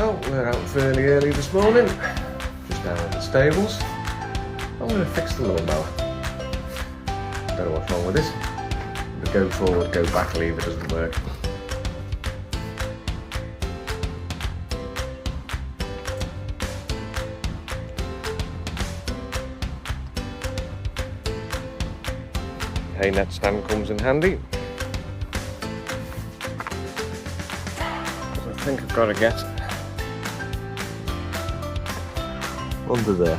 Well, we're out fairly early this morning, just down at the stables. I'm going to fix the lawnmower. Don't know what's wrong with it. The go forward, go back lever doesn't work. Hay net stand comes in handy. I think I've got to get under there.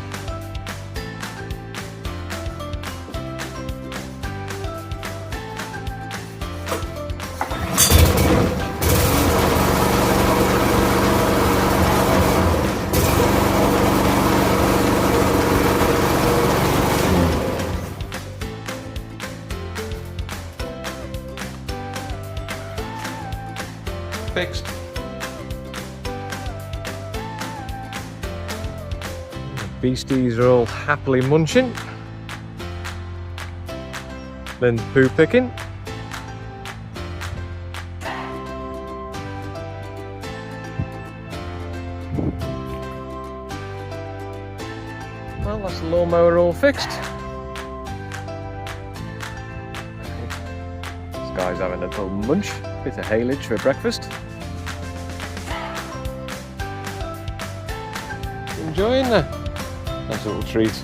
Fixed. The beasties are all happily munching. Then poo picking. Well, that's the lawnmower all fixed. This guy's having a little munch. Bit of haylage for breakfast. Enjoying that nice little treat.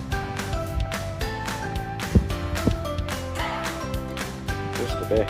Just a bit.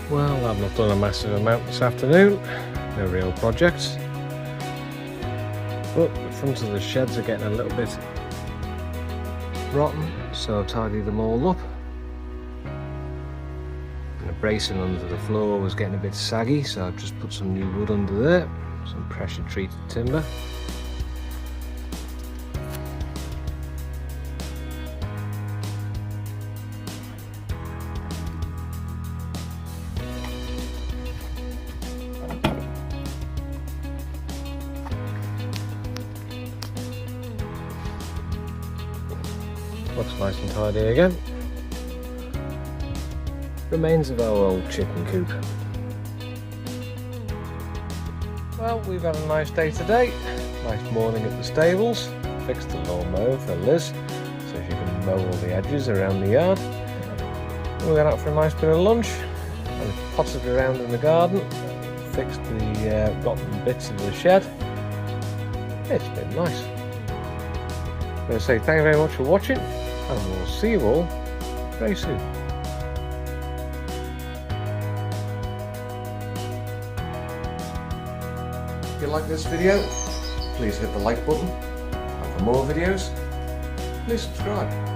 Well, I've not done a massive amount this afternoon, no real projects, but the front of the sheds are getting a little bit rotten, so I've tidied them all up. And the bracing under the floor was getting a bit saggy, so I've just put some new wood under there, some pressure treated timber. Looks nice and tidy again. Remains of our old chicken coop. Well, we've had a nice day today. Nice morning at the stables. Fixed the lawnmower for Liz so she can mow all the edges around the yard. We went out for a nice bit of lunch and potted around in the garden, fixed the rotten bits of the shed. It's been nice. I'm going to say thank you very much for watching, and we'll see you all very soon. If you like this video, please hit the like button, and for more videos, please subscribe.